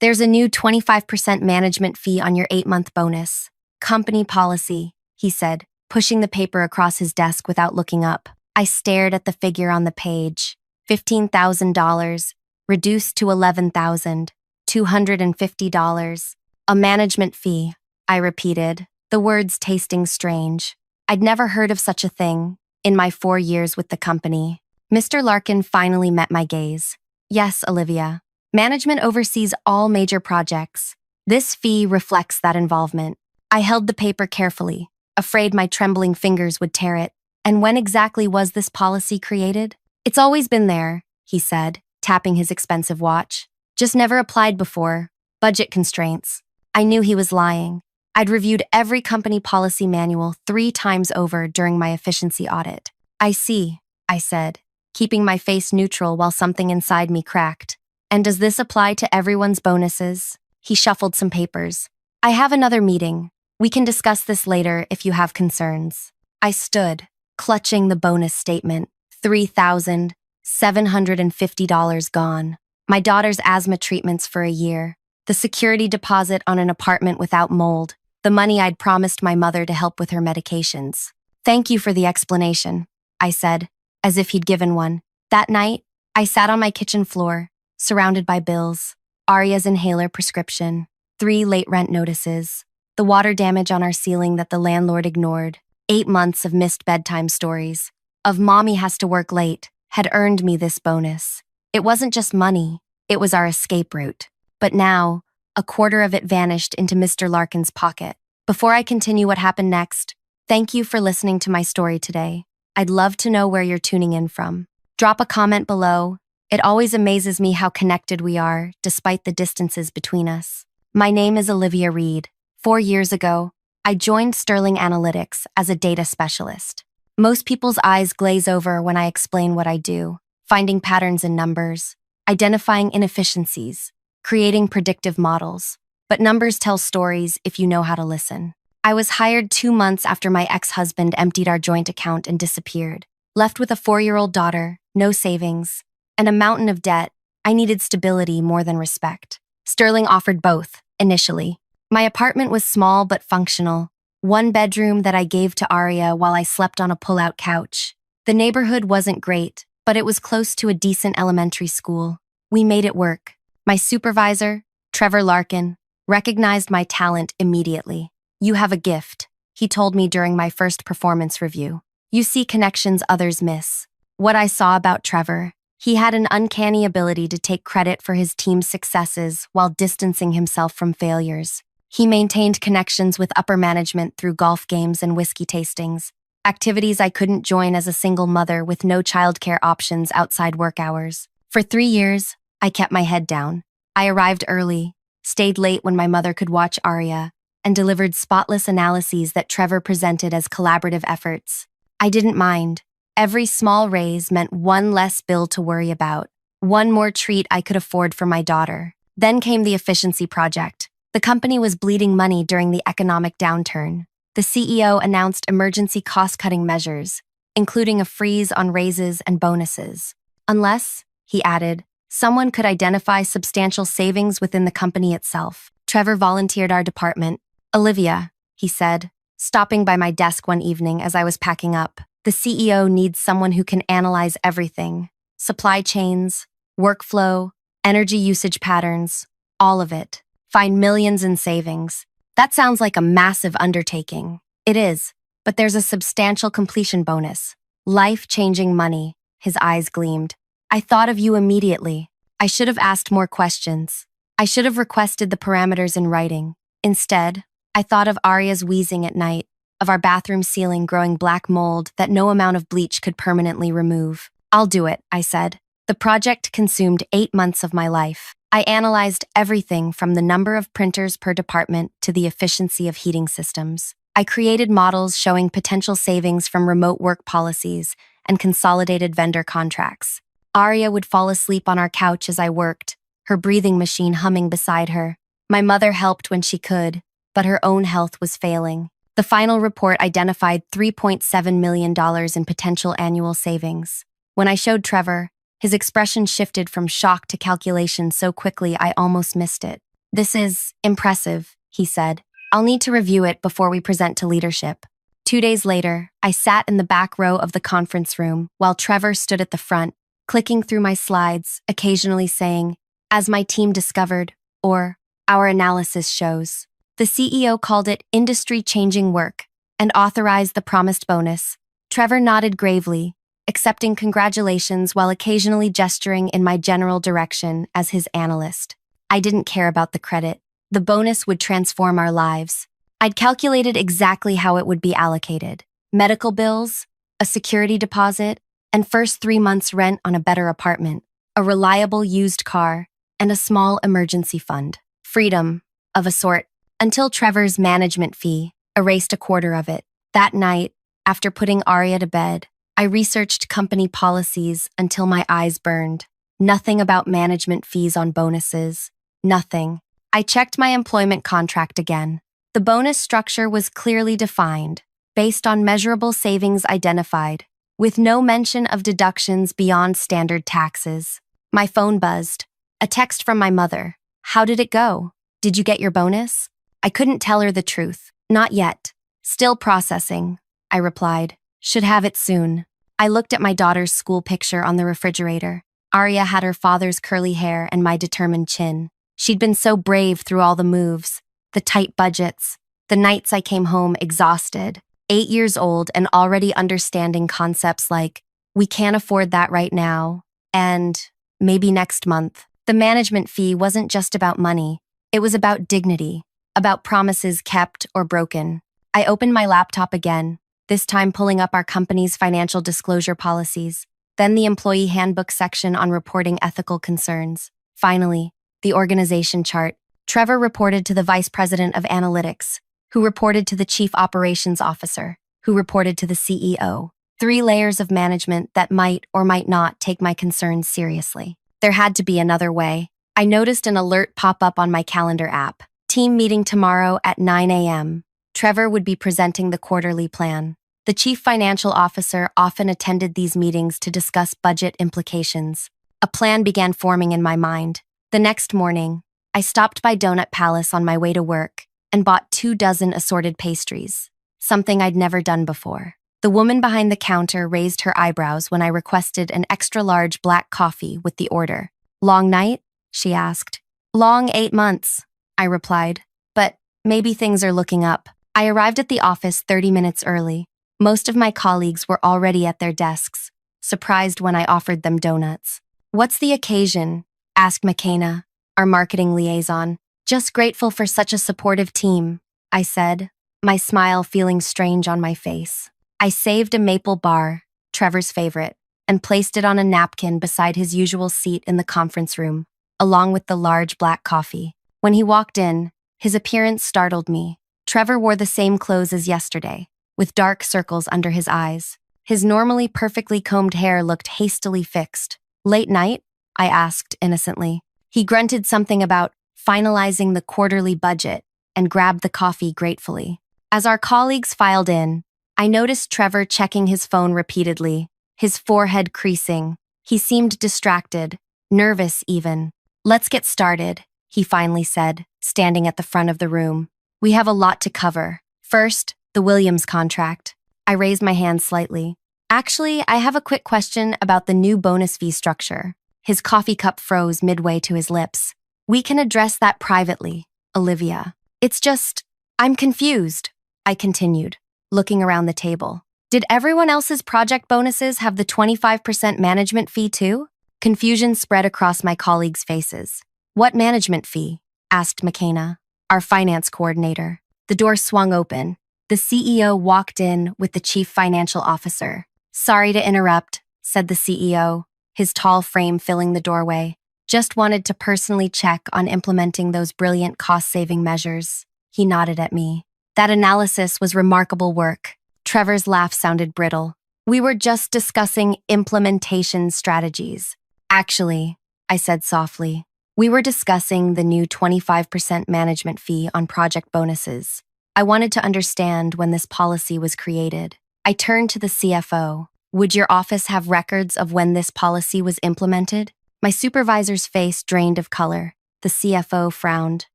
There's a new 25% management fee on your 8-month bonus. Company policy, he said, pushing the paper across his desk without looking up. I stared at the figure on the page. $15,000, reduced to $11,250. A management fee, I repeated, the words tasting strange. I'd never heard of such a thing in my 4 years with the company. Mr. Larkin finally met my gaze. Yes, Olivia. Management oversees all major projects. This fee reflects that involvement. I held the paper carefully, afraid my trembling fingers would tear it. And when exactly was this policy created? It's always been there, he said, tapping his expensive watch. Just never applied before. Budget constraints. I knew he was lying. I'd reviewed every company policy manual 3 times over during my efficiency audit. I see, I said, keeping my face neutral while something inside me cracked. And does this apply to everyone's bonuses? He shuffled some papers. I have another meeting. We can discuss this later if you have concerns. I stood, clutching the bonus statement. $3,750 gone. My daughter's asthma treatments for a year. The security deposit on an apartment without mold. The money I'd promised my mother to help with her medications. Thank you for the explanation, I said, as if he'd given one. That night, I sat on my kitchen floor, surrounded by bills, Arya's inhaler prescription, 3 late rent notices, the water damage on our ceiling that the landlord ignored, 8 months of missed bedtime stories, of mommy has to work late, had earned me this bonus. It wasn't just money, it was our escape route. But now, a quarter of it vanished into Mr. Larkin's pocket. Before I continue what happened next, thank you for listening to my story today. I'd love to know where you're tuning in from. Drop a comment below. It always amazes me how connected we are, despite the distances between us. My name is Olivia Reed. 4 years ago, I joined Sterling Analytics as a data specialist. Most people's eyes glaze over when I explain what I do, finding patterns in numbers, identifying inefficiencies, creating predictive models. But numbers tell stories if you know how to listen. I was hired 2 months after my ex-husband emptied our joint account and disappeared. Left with a 4-year-old daughter, no savings, and a mountain of debt, I needed stability more than respect. Sterling offered both, initially. My apartment was small but functional. 1 bedroom that I gave to Arya while I slept on a pull-out couch. The neighborhood wasn't great, but it was close to a decent elementary school. We made it work. My supervisor, Trevor Larkin, recognized my talent immediately. You have a gift, he told me during my first performance review. You see connections others miss. What I saw about Trevor, he had an uncanny ability to take credit for his team's successes while distancing himself from failures. He maintained connections with upper management through golf games and whiskey tastings, activities I couldn't join as a single mother with no childcare options outside work hours. For 3 years, I kept my head down. I arrived early, stayed late when my mother could watch Arya, and delivered spotless analyses that Trevor presented as collaborative efforts. I didn't mind. Every small raise meant 1 less bill to worry about, 1 more treat I could afford for my daughter. Then came the efficiency project. The company was bleeding money during the economic downturn. The CEO announced emergency cost-cutting measures, including a freeze on raises and bonuses. Unless, he added, someone could identify substantial savings within the company itself. Trevor volunteered our department. Olivia, he said, stopping by my desk one evening as I was packing up. The CEO needs someone who can analyze everything. Supply chains, workflow, energy usage patterns, all of it. Find millions in savings. That sounds like a massive undertaking. It is, but there's a substantial completion bonus. Life-changing money. His eyes gleamed. I thought of you immediately. I should have asked more questions. I should have requested the parameters in writing. Instead, I thought of Arya's wheezing at night, of our bathroom ceiling growing black mold that no amount of bleach could permanently remove. I'll do it, I said. The project consumed 8 months of my life. I analyzed everything from the number of printers per department to the efficiency of heating systems. I created models showing potential savings from remote work policies and consolidated vendor contracts. Arya would fall asleep on our couch as I worked, her breathing machine humming beside her. My mother helped when she could, but her own health was failing. The final report identified $3.7 million in potential annual savings. When I showed Trevor, his expression shifted from shock to calculation so quickly I almost missed it. This is impressive, he said. I'll need to review it before we present to leadership. 2 days later, I sat in the back row of the conference room while Trevor stood at the front, clicking through my slides, occasionally saying, "As my team discovered," or "Our analysis shows." The CEO called it industry-changing work and authorized the promised bonus. Trevor nodded gravely, accepting congratulations while occasionally gesturing in my general direction as his analyst. I didn't care about the credit. The bonus would transform our lives. I'd calculated exactly how it would be allocated. Medical bills, a security deposit, and first 3 months' rent on a better apartment, a reliable used car, and a small emergency fund. Freedom, of a sort, until Trevor's management fee erased a quarter of it. That night, after putting Arya to bed, I researched company policies until my eyes burned. Nothing about management fees on bonuses. Nothing. I checked my employment contract again. The bonus structure was clearly defined, based on measurable savings identified, with no mention of deductions beyond standard taxes. My phone buzzed. A text from my mother. "How did it go? Did you get your bonus?" I couldn't tell her the truth. "Not yet. Still processing," I replied. "Should have it soon." I looked at my daughter's school picture on the refrigerator. Arya had her father's curly hair and my determined chin. She'd been so brave through all the moves, the tight budgets, the nights I came home exhausted, 8 years old and already understanding concepts like, "We can't afford that right now," and "maybe next month." The management fee wasn't just about money. It was about dignity, about promises kept or broken. I opened my laptop again, this time pulling up our company's financial disclosure policies, then the employee handbook section on reporting ethical concerns. Finally, the organization chart. Trevor reported to the vice president of analytics, who reported to the chief operations officer, who reported to the CEO. 3 layers of management that might or might not take my concerns seriously. There had to be another way. I noticed an alert pop up on my calendar app. Team meeting tomorrow at 9 a.m. Trevor would be presenting the quarterly plan. The chief financial officer often attended these meetings to discuss budget implications. A plan began forming in my mind. The next morning, I stopped by Donut Palace on my way to work and bought 2 dozen assorted pastries, something I'd never done before. The woman behind the counter raised her eyebrows when I requested an extra-large black coffee with the order. "Long night?" she asked. "Long 8 months," I replied. "But maybe things are looking up." I arrived at the office 30 minutes early. Most of my colleagues were already at their desks, surprised when I offered them donuts. "What's the occasion?" asked McKenna, our marketing liaison. "Just grateful for such a supportive team," I said, my smile feeling strange on my face. I saved a maple bar, Trevor's favorite, and placed it on a napkin beside his usual seat in the conference room, along with the large black coffee. When he walked in, his appearance startled me. Trevor wore the same clothes as yesterday, with dark circles under his eyes. His normally perfectly combed hair looked hastily fixed. "Late night?" I asked innocently. He grunted something about finalizing the quarterly budget and grabbed the coffee gratefully. As our colleagues filed in, I noticed Trevor checking his phone repeatedly, his forehead creasing. He seemed distracted, nervous even. "Let's get started," he finally said, standing at the front of the room. "We have a lot to cover. First, the Williams contract." I raised my hand slightly. "Actually, I have a quick question about the new bonus fee structure." His coffee cup froze midway to his lips. "We can address that privately, Olivia. It's just, I'm confused," I continued, looking around the table. "Did everyone else's project bonuses have the 25% management fee too?" Confusion spread across my colleagues' faces. "What management fee?" asked McKenna, our finance coordinator. The door swung open. The CEO walked in with the chief financial officer. "Sorry to interrupt," said the CEO, his tall frame filling the doorway. "Just wanted to personally check on implementing those brilliant cost-saving measures." He nodded at me. "That analysis was remarkable work." Trevor's laugh sounded brittle. "We were just discussing implementation strategies." "Actually," I said softly, "we were discussing the new 25% management fee on project bonuses. I wanted to understand when this policy was created." I turned to the CFO. "Would your office have records of when this policy was implemented?" My supervisor's face drained of color. The CFO frowned.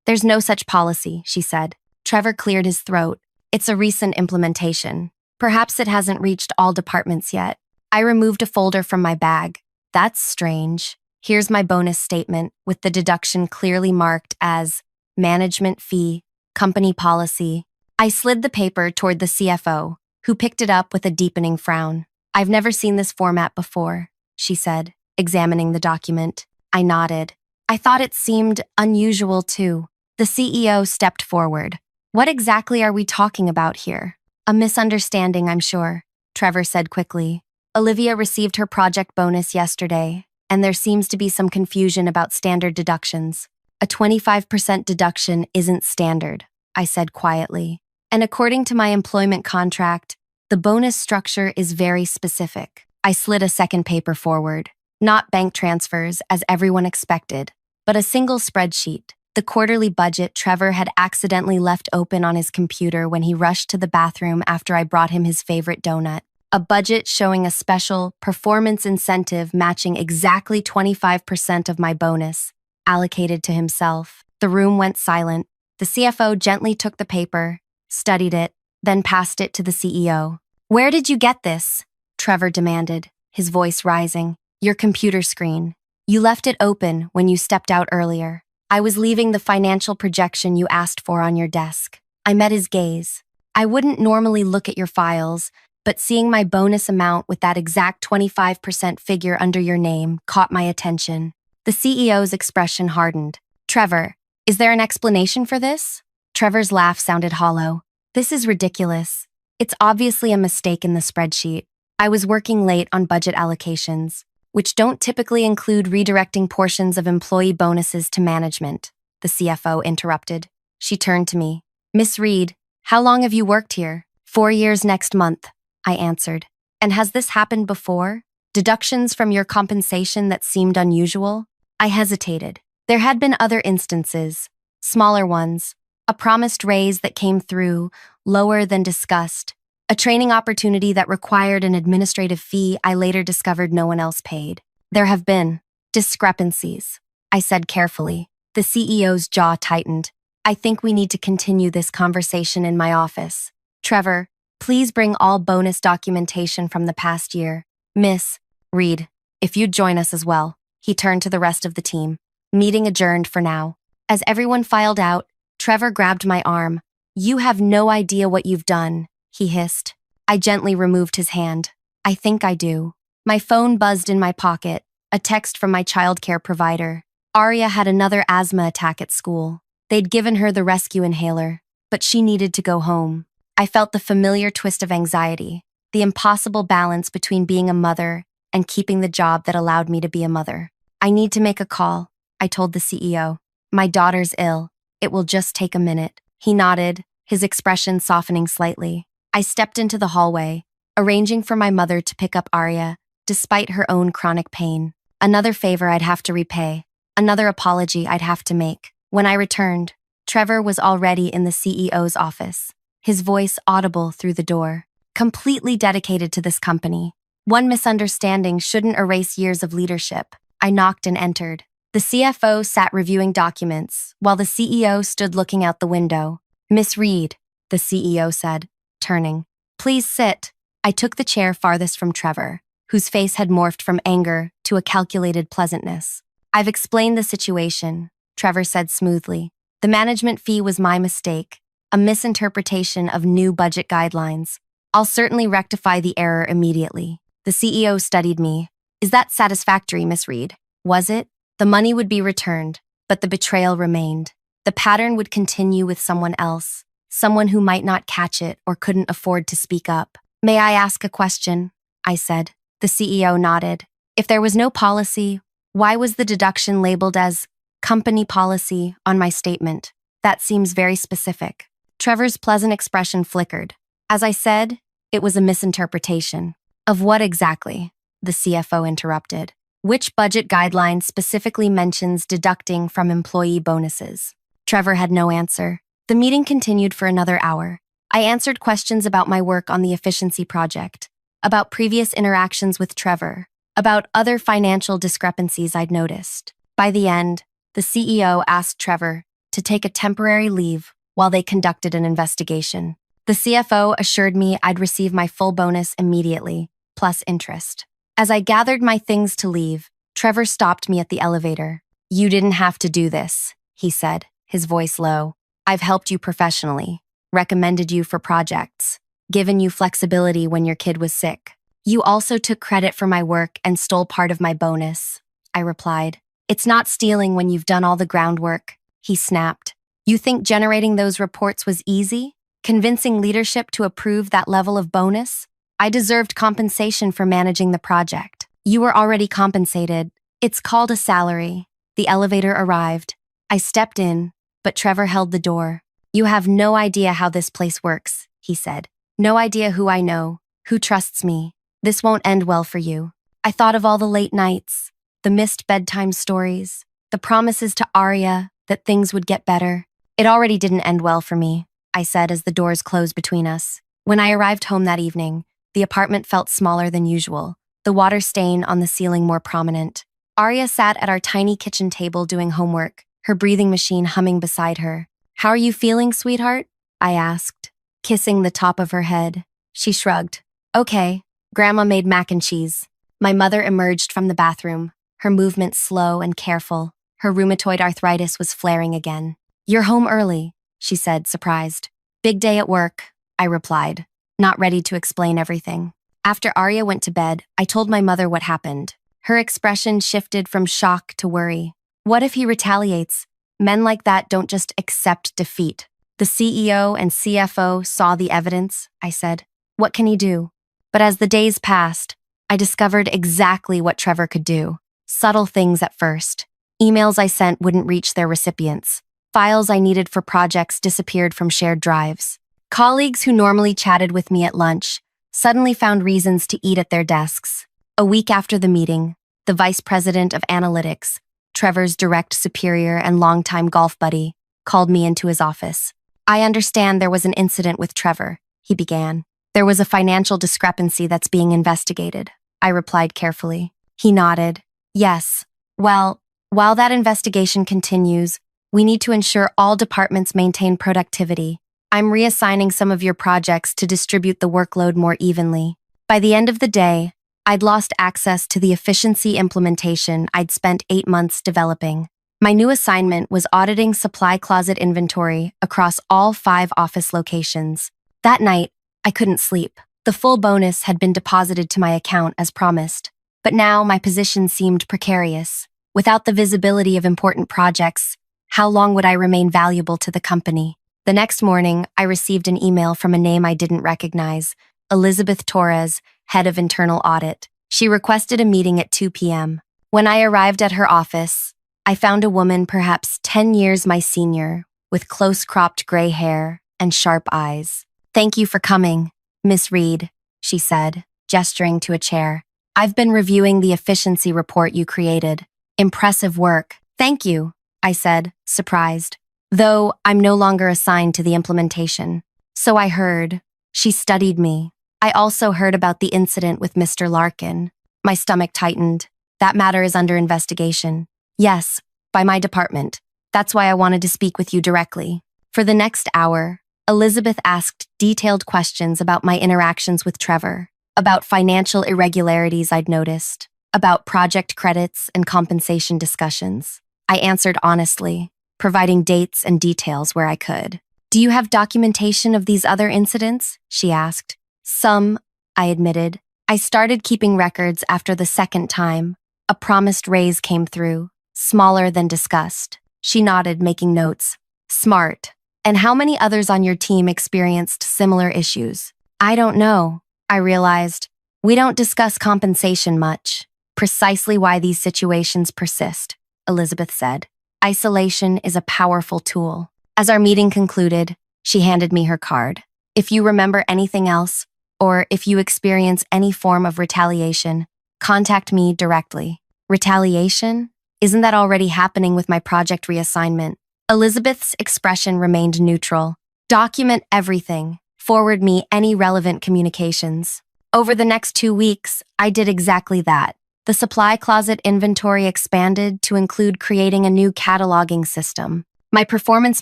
There's no such policy, she said. Trevor cleared his throat. It's a recent implementation. Perhaps it hasn't reached all departments yet. I removed a folder from my bag. That's strange. Here's my bonus statement, with the deduction clearly marked as management fee, company policy. I slid the paper toward the CFO, who picked it up with a deepening frown. I've never seen this format before, she said, examining the document. I nodded. I thought it seemed unusual too. The CEO stepped forward. What exactly are we talking about here? A misunderstanding, I'm sure, Trevor said quickly. Olivia received her project bonus yesterday, and there seems to be some confusion about standard deductions. A 25% deduction isn't standard, I said quietly. And according to my employment contract, the bonus structure is very specific. I slid a second paper forward. Not bank transfers, as everyone expected, but a single spreadsheet. The quarterly budget Trevor had accidentally left open on his computer when he rushed to the bathroom after I brought him his favorite donut. A budget showing a special performance incentive matching exactly 25% of my bonus, allocated to himself. The room went silent. The CFO gently took the paper, studied it, then passed it to the CEO. Where did you get this? Trevor demanded, his voice rising. Your computer screen. You left it open when you stepped out earlier. I was leaving the financial projection you asked for on your desk. I met his gaze. I wouldn't normally look at your files, but seeing my bonus amount with that exact 25% figure under your name caught my attention. The CEO's expression hardened. Trevor, is there an explanation for this? Trevor's laugh sounded hollow. This is ridiculous. It's obviously a mistake in the spreadsheet. I was working late on budget allocations, which don't typically include redirecting portions of employee bonuses to management, the CFO interrupted. She turned to me. Miss Reed, how long have you worked here? 4 years next month, I answered. And has this happened before? Deductions from your compensation that seemed unusual? I hesitated. There had been other instances, smaller ones, a promised raise that came through, lower than discussed, a training opportunity that required an administrative fee I later discovered no one else paid. There have been discrepancies, I said carefully. The CEO's jaw tightened. I think we need to continue this conversation in my office. Trevor, please bring all bonus documentation from the past year. Miss Reed, if you'd join us as well. He turned to the rest of the team. Meeting adjourned for now. As everyone filed out, Trevor grabbed my arm. You have no idea what you've done, he hissed. I gently removed his hand. I think I do. My phone buzzed in my pocket, a text from my childcare provider. Arya had another asthma attack at school. They'd given her the rescue inhaler, but she needed to go home. I felt the familiar twist of anxiety, the impossible balance between being a mother and keeping the job that allowed me to be a mother. I need to make a call, I told the CEO. My daughter's ill. It will just take a minute. He nodded, his expression softening slightly. I stepped into the hallway, arranging for my mother to pick up Arya, despite her own chronic pain. Another favor I'd have to repay, another apology I'd have to make. When I returned, Trevor was already in the CEO's office, his voice audible through the door. Completely dedicated to this company. One misunderstanding shouldn't erase years of leadership. I knocked and entered. The CFO sat reviewing documents, while the CEO stood looking out the window. Miss Reed, the CEO said, turning. Please sit. I took the chair farthest from Trevor, whose face had morphed from anger to a calculated pleasantness. I've explained the situation, Trevor said smoothly. The management fee was my mistake, a misinterpretation of new budget guidelines. I'll certainly rectify the error immediately. The CEO studied me. Is that satisfactory, Miss Reed? Was it? The money would be returned, but the betrayal remained. The pattern would continue with someone else, someone who might not catch it or couldn't afford to speak up. May I ask a question? I said. The CEO nodded. If there was no policy, why was the deduction labeled as company policy on my statement? That seems very specific. Trevor's pleasant expression flickered. As I said, it was a misinterpretation. Of what exactly? The CFO interrupted. Which budget guideline specifically mentions deducting from employee bonuses? Trevor had no answer. The meeting continued for another hour. I answered questions about my work on the efficiency project, about previous interactions with Trevor, about other financial discrepancies I'd noticed. By the end, the CEO asked Trevor to take a temporary leave while they conducted an investigation. The CFO assured me I'd receive my full bonus immediately, plus interest. As I gathered my things to leave, Trevor stopped me at the elevator. "You didn't have to do this," he said, his voice low. "I've helped you professionally, recommended you for projects, given you flexibility when your kid was sick. You also took credit for my work and stole part of my bonus," I replied. "It's not stealing when you've done all the groundwork," he snapped. "You think generating those reports was easy? Convincing leadership to approve that level of bonus? I deserved compensation for managing the project. You were already compensated. It's called a salary." The elevator arrived. I stepped in, but Trevor held the door. "You have no idea how this place works," he said. "No idea who I know, who trusts me. This won't end well for you." I thought of all the late nights, the missed bedtime stories, the promises to Arya that things would get better. "It already didn't end well for me," I said as the doors closed between us. When I arrived home that evening, the apartment felt smaller than usual, the water stain on the ceiling more prominent. Arya sat at our tiny kitchen table doing homework, her breathing machine humming beside her. "How are you feeling, sweetheart?" I asked, kissing the top of her head. She shrugged. "Okay, Grandma made mac and cheese." My mother emerged from the bathroom, her movements slow and careful. Her rheumatoid arthritis was flaring again. "You're home early," she said, surprised. "Big day at work," I replied, not ready to explain everything. After Arya went to bed, I told my mother what happened. Her expression shifted from shock to worry. "What if he retaliates? Men like that don't just accept defeat." "The CEO and CFO saw the evidence," I said. "What can he do?" But as the days passed, I discovered exactly what Trevor could do. Subtle things at first. Emails I sent wouldn't reach their recipients. Files I needed for projects disappeared from shared drives. Colleagues who normally chatted with me at lunch suddenly found reasons to eat at their desks. A week after the meeting, the vice president of analytics, Trevor's direct superior and longtime golf buddy, called me into his office. "I understand there was an incident with Trevor," he began. "There was a financial discrepancy that's being investigated," I replied carefully. He nodded. "Yes. Well, while that investigation continues, we need to ensure all departments maintain productivity. I'm reassigning some of your projects to distribute the workload more evenly." By the end of the day, I'd lost access to the efficiency implementation I'd spent 8 months developing. My new assignment was auditing supply closet inventory across all 5 office locations. That night, I couldn't sleep. The full bonus had been deposited to my account as promised, but now my position seemed precarious. Without the visibility of important projects, how long would I remain valuable to the company? The next morning, I received an email from a name I didn't recognize, Elizabeth Torres, head of internal audit. She requested a meeting at 2 p.m. When I arrived at her office, I found a woman perhaps 10 years my senior, with close-cropped gray hair and sharp eyes. "Thank you for coming, Miss Reed," she said, gesturing to a chair. "I've been reviewing the efficiency report you created. Impressive work." "Thank you," I said, surprised. "Though I'm no longer assigned to the implementation." "So I heard." She studied me. "I also heard about the incident with Mr. Larkin." My stomach tightened. "That matter is under investigation." "Yes, by my department. That's why I wanted to speak with you directly." For the next hour, Elizabeth asked detailed questions about my interactions with Trevor, about financial irregularities I'd noticed, about project credits and compensation discussions. I answered honestly, providing dates and details where I could. "Do you have documentation of these other incidents?" she asked. "Some," I admitted. "I started keeping records after the second time. A promised raise came through, smaller than discussed." She nodded, making notes. "Smart. And how many others on your team experienced similar issues?" "I don't know," I realized. "We don't discuss compensation much." "Precisely why these situations persist," Elizabeth said. "Isolation is a powerful tool." As our meeting concluded, she handed me her card. "If you remember anything else, or if you experience any form of retaliation, contact me directly." "Retaliation? Isn't that already happening with my project reassignment?" Elizabeth's expression remained neutral. "Document everything. Forward me any relevant communications." Over the next 2 weeks, I did exactly that. The supply closet inventory expanded to include creating a new cataloging system. My performance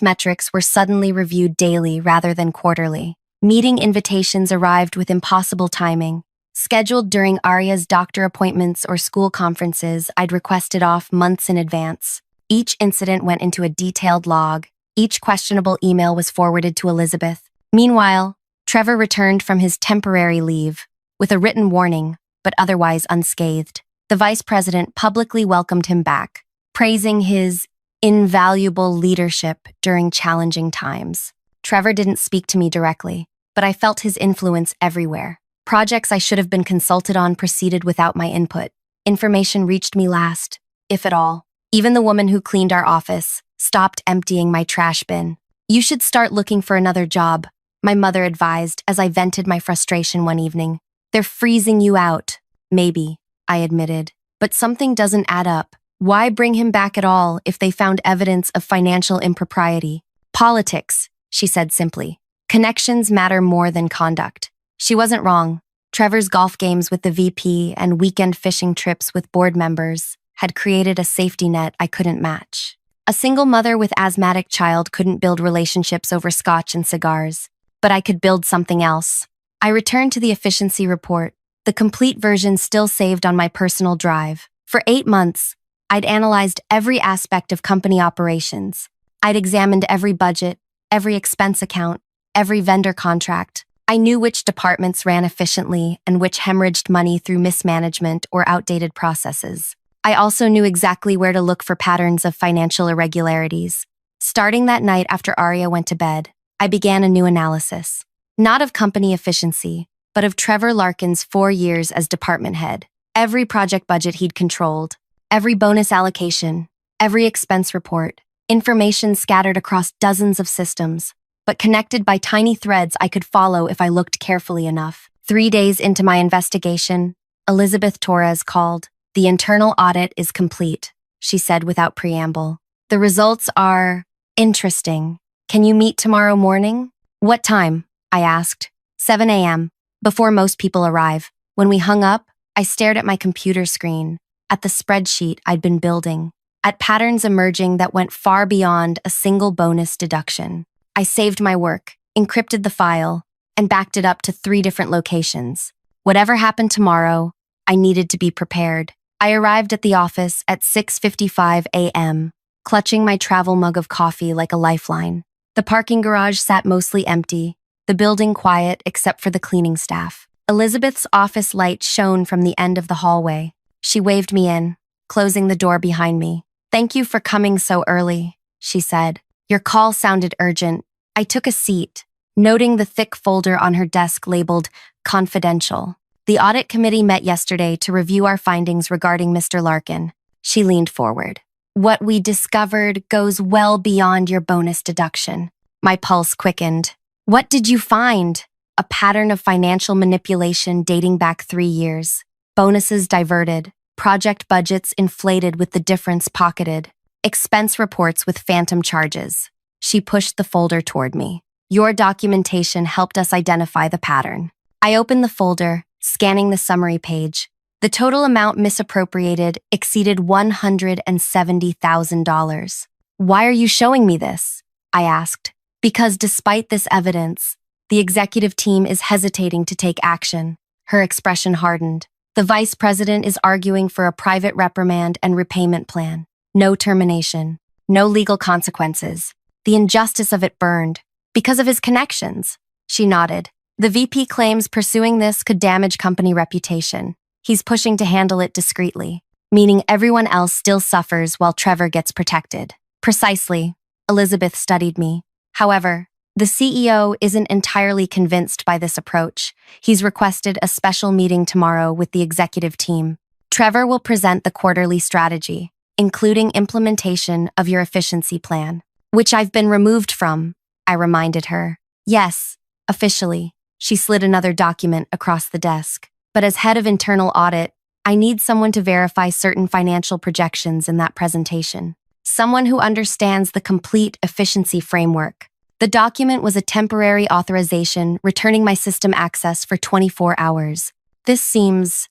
metrics were suddenly reviewed daily rather than quarterly. Meeting invitations arrived with impossible timing. Scheduled during Arya's doctor appointments or school conferences, I'd requested off months in advance. Each incident went into a detailed log. Each questionable email was forwarded to Elizabeth. Meanwhile, Trevor returned from his temporary leave with a written warning, but otherwise unscathed. The vice president publicly welcomed him back, praising his invaluable leadership during challenging times. Trevor didn't speak to me directly, but I felt his influence everywhere. Projects I should have been consulted on proceeded without my input. Information reached me last, if at all. Even the woman who cleaned our office stopped emptying my trash bin. "You should start looking for another job," my mother advised as I vented my frustration one evening. "They're freezing you out." "Maybe," I admitted, "but something doesn't add up. Why bring him back at all if they found evidence of financial impropriety?" "Politics," she said simply. "Connections matter more than conduct." She wasn't wrong. Trevor's golf games with the VP and weekend fishing trips with board members had created a safety net I couldn't match. A single mother with asthmatic child couldn't build relationships over scotch and cigars, but I could build something else. I returned to the efficiency report, the complete version still saved on my personal drive. For 8 months, I'd analyzed every aspect of company operations. I'd examined every budget, every expense account, every vendor contract. I knew which departments ran efficiently and which hemorrhaged money through mismanagement or outdated processes. I also knew exactly where to look for patterns of financial irregularities. Starting that night after Arya went to bed, I began a new analysis. Not of company efficiency, but of Trevor Larkin's 4 years as department head. Every project budget he'd controlled, every bonus allocation, every expense report, information scattered across dozens of systems, but connected by tiny threads I could follow if I looked carefully enough. 3 days into my investigation, Elizabeth Torres called. "The internal audit is complete," she said without preamble. "The results are interesting. Can you meet tomorrow morning?" "What time?" I asked. 7 a.m., before most people arrive. When we hung up, I stared at my computer screen, at the spreadsheet I'd been building, at patterns emerging that went far beyond a single bonus deduction. I saved my work, encrypted the file, and backed it up to 3 different locations. Whatever happened tomorrow, I needed to be prepared. I arrived at the office at 6:55 a.m., clutching my travel mug of coffee like a lifeline. The parking garage sat mostly empty, the building quiet except for the cleaning staff. Elizabeth's office light shone from the end of the hallway. She waved me in, closing the door behind me. "Thank you for coming so early," she said. "Your call sounded urgent." I took a seat, noting the thick folder on her desk labeled "Confidential." "The audit committee met yesterday to review our findings regarding Mr. Larkin." She leaned forward. "What we discovered goes well beyond your bonus deduction." My pulse quickened. "What did you find?" "A pattern of financial manipulation dating back 3 years. Bonuses diverted, project budgets inflated with the difference pocketed, expense reports with phantom charges." She pushed the folder toward me. "Your documentation helped us identify the pattern." I opened the folder, scanning the summary page. The total amount misappropriated exceeded $170,000. "Why are you showing me this?" I asked. "Because despite this evidence, the executive team is hesitating to take action." Her expression hardened. "The vice president is arguing for a private reprimand and repayment plan. No termination, no legal consequences. The injustice of it burned. Because of his connections." She nodded. "The VP claims pursuing this could damage company reputation. He's pushing to handle it discreetly, meaning everyone else still suffers while Trevor gets protected." "Precisely." Elizabeth studied me. "However, the CEO isn't entirely convinced by this approach. He's requested a special meeting tomorrow with the executive team. Trevor will present the quarterly strategy, including implementation of your efficiency plan." "Which I've been removed from," I reminded her. "Yes, officially." She slid another document across the desk. "But as head of internal audit, I need someone to verify certain financial projections in that presentation. Someone who understands the complete efficiency framework." The document was a temporary authorization returning my system access for 24 hours. "This seems,"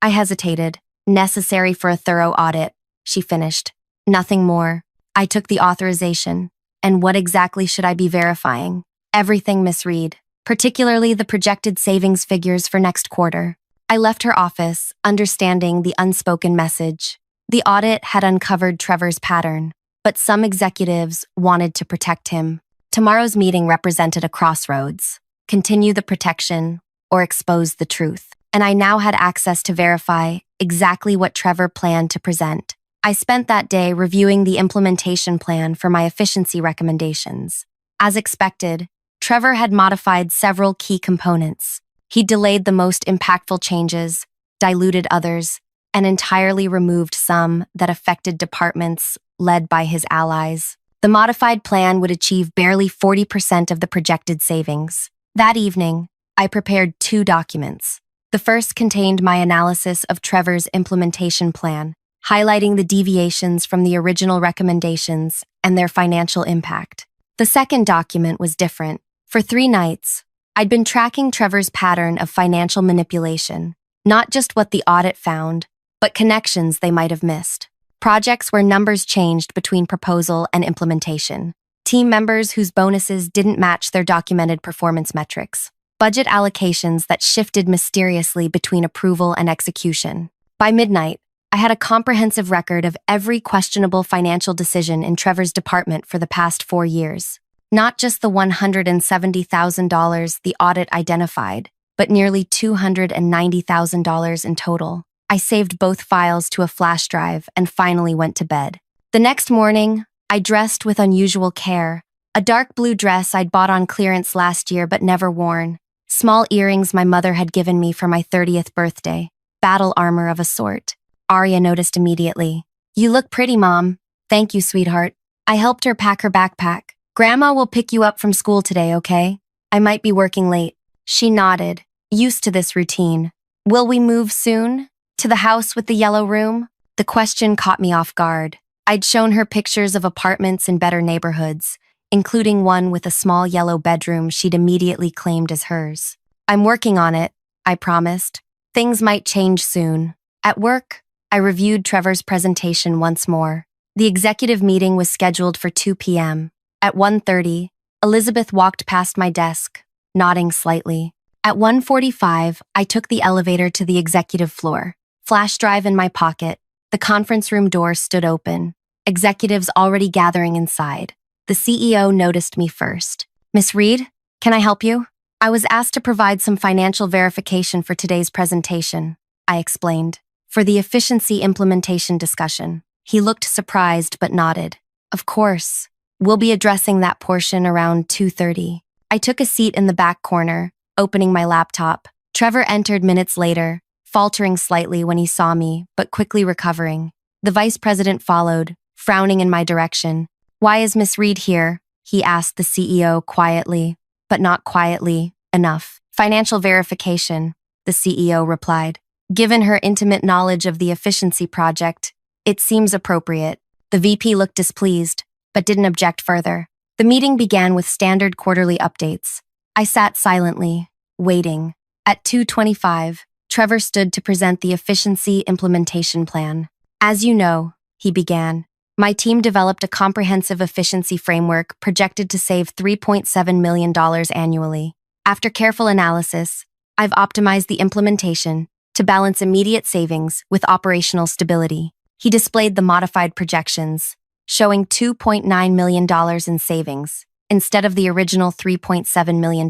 I hesitated, "necessary for a thorough audit," she finished. "Nothing more." I took the authorization, And what exactly should I be verifying? Everything, Miss Reed, particularly the projected savings figures for next quarter. I left her office, understanding the unspoken message. The audit had uncovered Trevor's pattern, but some executives wanted to protect him. Tomorrow's meeting represented a crossroads: continue the protection or expose the truth. And I now had access to verify exactly what Trevor planned to present. I spent that day reviewing the implementation plan for my efficiency recommendations. As expected, Trevor had modified several key components. He delayed the most impactful changes, diluted others, and entirely removed some that affected departments led by his allies. The modified plan would achieve barely 40% of the projected savings. That evening, I prepared 2 documents. The first contained my analysis of Trevor's implementation plan, highlighting the deviations from the original recommendations and their financial impact. The second document was different. For 3 nights, I'd been tracking Trevor's pattern of financial manipulation, not just what the audit found, but connections they might have missed. Projects where numbers changed between proposal and implementation. Team members whose bonuses didn't match their documented performance metrics. Budget allocations that shifted mysteriously between approval and execution. By midnight, I had a comprehensive record of every questionable financial decision in Trevor's department for the past 4 years. Not just the $170,000 the audit identified, but nearly $290,000 in total. I saved both files to a flash drive and finally went to bed. The next morning, I dressed with unusual care. A dark blue dress I'd bought on clearance last year but never worn. Small earrings my mother had given me for my 30th birthday. Battle armor of a sort. Arya noticed immediately. "You look pretty, Mom." "Thank you, sweetheart." I helped her pack her backpack. "Grandma will pick you up from school today, okay? I might be working late." She nodded, used to this routine. "Will we move soon? To the house with the yellow room?" The question caught me off guard. I'd shown her pictures of apartments in better neighborhoods, including one with a small yellow bedroom she'd immediately claimed as hers. "I'm working on it," I promised. "Things might change soon." At work, I reviewed Trevor's presentation once more. The executive meeting was scheduled for 2 p.m. At 1:30, Elizabeth walked past my desk, nodding slightly. At 1:45, I took the elevator to the executive floor. Flash drive in my pocket, the conference room door stood open. Executives already gathering inside. The CEO noticed me first. "Miss Reed, can I help you?" "I was asked to provide some financial verification for today's presentation," I explained. "For the efficiency implementation discussion." He looked surprised but nodded. "Of course. We'll be addressing that portion around 2:30. I took a seat in the back corner, opening my laptop. Trevor entered minutes later, faltering slightly when he saw me, but quickly recovering. The vice president followed, frowning in my direction. "Why is Miss Reed here?" he asked the CEO quietly, but not quietly enough. "Financial verification," the CEO replied. "Given her intimate knowledge of the efficiency project, it seems appropriate." The VP looked displeased, but didn't object further. The meeting began with standard quarterly updates. I sat silently, waiting. At 2:25, Trevor stood to present the efficiency implementation plan. "As you know," he began, "my team developed a comprehensive efficiency framework projected to save $3.7 million annually. After careful analysis, I've optimized the implementation to balance immediate savings with operational stability." He displayed the modified projections, showing $2.9 million in savings, instead of the original $3.7 million.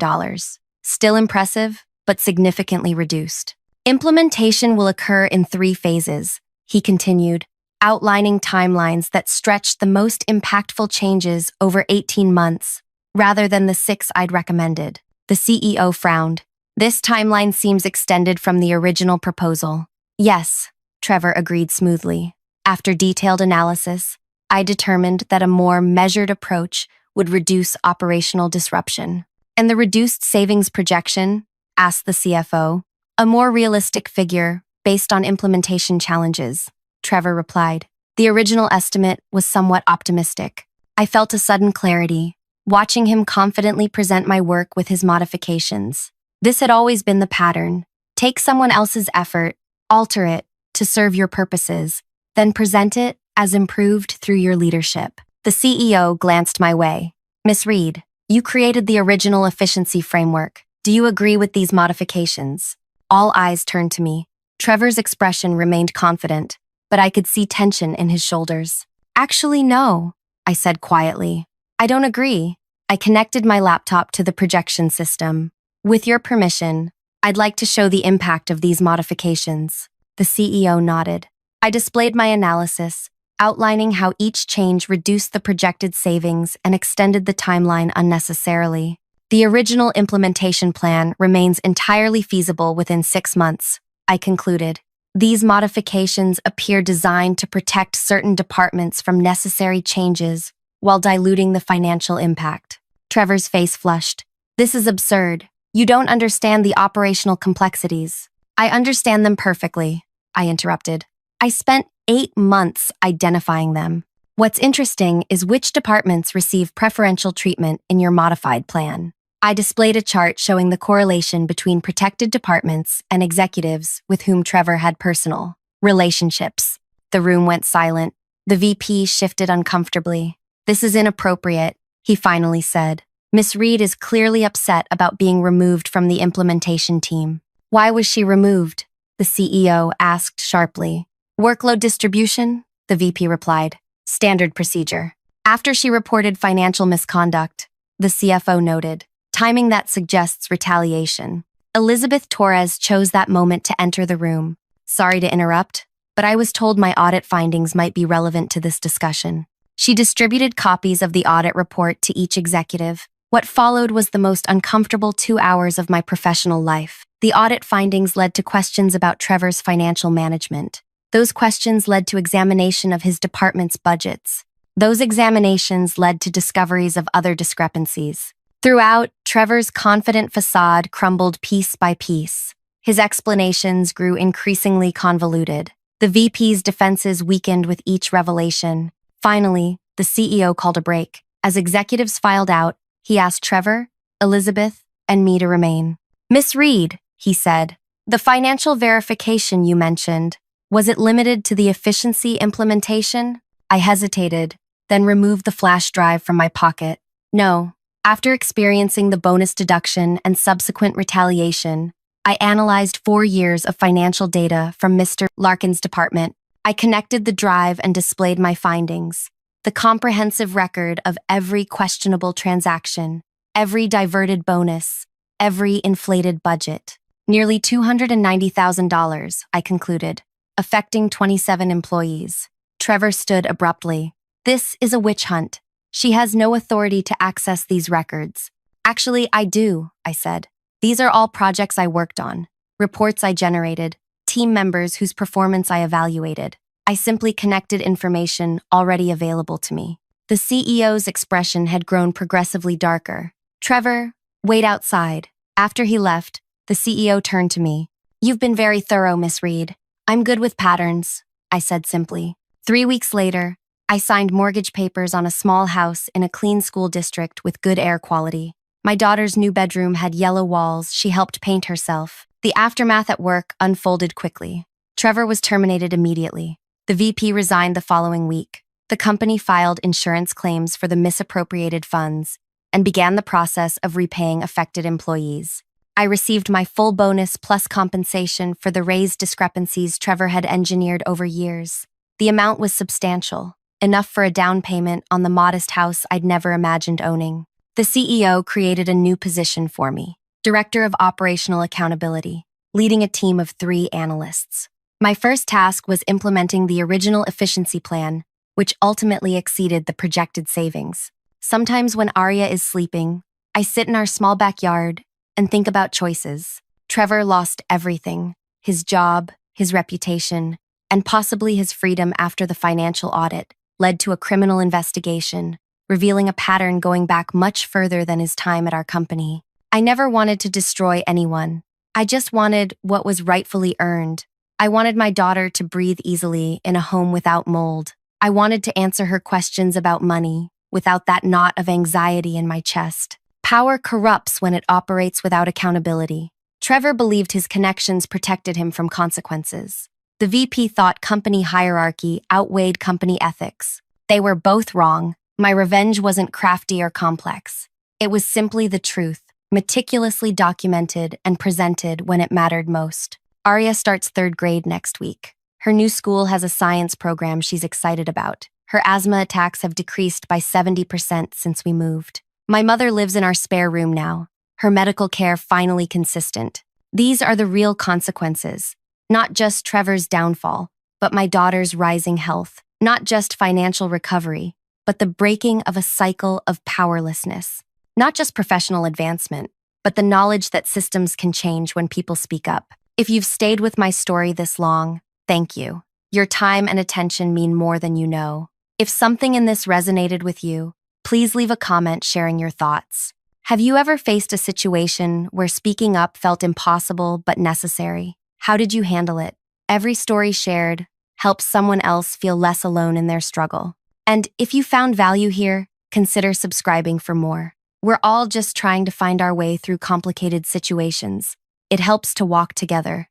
Still impressive, but significantly reduced. "Implementation will occur in 3 phases, he continued, outlining timelines that stretched the most impactful changes over 18 months, rather than the 6 I'd recommended. The CEO frowned. "This timeline seems extended from the original proposal." "Yes," Trevor agreed smoothly. After detailed analysis, I determined that a more measured approach would reduce operational disruption. "And the reduced savings projection?" asked the CFO. "A more realistic figure, based on implementation challenges," Trevor replied. The original estimate was somewhat optimistic. I felt a sudden clarity, watching him confidently present my work with his modifications. This had always been the pattern. Take someone else's effort, alter it, to serve your purposes, then present it as improved through your leadership. The CEO glanced my way. Miss Reed, you created the original efficiency framework. Do you agree with these modifications? All eyes turned to me. Trevor's expression remained confident, but I could see tension in his shoulders. Actually, no, I said quietly. I don't agree. I connected my laptop to the projection system. With your permission, I'd like to show the impact of these modifications. The CEO nodded. I displayed my analysis, outlining how each change reduced the projected savings and extended the timeline unnecessarily. The original implementation plan remains entirely feasible within 6 months, I concluded. These modifications appear designed to protect certain departments from necessary changes while diluting the financial impact. Trevor's face flushed. This is absurd. You don't understand the operational complexities. I understand them perfectly, I interrupted. I spent 8 months identifying them. What's interesting is which departments receive preferential treatment in your modified plan. I displayed a chart showing the correlation between protected departments and executives with whom Trevor had personal relationships. The room went silent. The VP shifted uncomfortably. This is inappropriate, he finally said. Miss Reed is clearly upset about being removed from the implementation team. Why was she removed? The CEO asked sharply. Workload distribution? The VP replied. Standard procedure. After she reported financial misconduct, the CFO noted. Timing that suggests retaliation. Elizabeth Torres chose that moment to enter the room. Sorry to interrupt, but I was told my audit findings might be relevant to this discussion. She distributed copies of the audit report to each executive. What followed was the most uncomfortable 2 hours of my professional life. The audit findings led to questions about Trevor's financial management. Those questions led to examination of his department's budgets. Those examinations led to discoveries of other discrepancies. Throughout, Trevor's confident facade crumbled piece by piece. His explanations grew increasingly convoluted. The VP's defenses weakened with each revelation. Finally, the CEO called a break. As executives filed out, he asked Trevor, Elizabeth, and me to remain. Miss Reed, he said, the financial verification you mentioned, was it limited to the efficiency implementation? I hesitated, then removed the flash drive from my pocket. No. After experiencing the bonus deduction and subsequent retaliation, I analyzed 4 years of financial data from Mr. Larkin's department. I connected the drive and displayed my findings. The comprehensive record of every questionable transaction, every diverted bonus, every inflated budget. Nearly $290,000, I concluded, affecting 27 employees. Trevor stood abruptly. This is a witch hunt. She has no authority to access these records. Actually, I do, I said. These are all projects I worked on, reports I generated, team members whose performance I evaluated. I simply connected information already available to me. The CEO's expression had grown progressively darker. Trevor, wait outside. After he left, the CEO turned to me. You've been very thorough, Miss Reed. I'm good with patterns, I said simply. 3 weeks later, I signed mortgage papers on a small house in a clean school district with good air quality. My daughter's new bedroom had yellow walls she helped paint herself. The aftermath at work unfolded quickly. Trevor was terminated immediately. The VP resigned the following week. The company filed insurance claims for the misappropriated funds and began the process of repaying affected employees. I received my full bonus plus compensation for the raised discrepancies Trevor had engineered over years. The amount was substantial, enough for a down payment on the modest house I'd never imagined owning. The CEO created a new position for me, Director of Operational Accountability, leading a team of 3 analysts. My first task was implementing the original efficiency plan, which ultimately exceeded the projected savings. Sometimes when Arya is sleeping, I sit in our small backyard and think about choices. Trevor lost everything, his job, his reputation, and possibly his freedom after the financial audit led to a criminal investigation, revealing a pattern going back much further than his time at our company. I never wanted to destroy anyone. I just wanted what was rightfully earned. I wanted my daughter to breathe easily in a home without mold. I wanted to answer her questions about money without that knot of anxiety in my chest. Power corrupts when it operates without accountability. Trevor believed his connections protected him from consequences. The VP thought company hierarchy outweighed company ethics. They were both wrong. My revenge wasn't crafty or complex. It was simply the truth, meticulously documented and presented when it mattered most. Arya starts third grade next week. Her new school has a science program she's excited about. Her asthma attacks have decreased by 70% since we moved. My mother lives in our spare room now, her medical care finally consistent. These are the real consequences, not just Trevor's downfall, but my daughter's rising health, not just financial recovery, but the breaking of a cycle of powerlessness. Not just professional advancement, but the knowledge that systems can change when people speak up. If you've stayed with my story this long, thank you. Your time and attention mean more than you know. If something in this resonated with you, please leave a comment sharing your thoughts. Have you ever faced a situation where speaking up felt impossible but necessary? How did you handle it? Every story shared helps someone else feel less alone in their struggle. And if you found value here, consider subscribing for more. We're all just trying to find our way through complicated situations. It helps to walk together.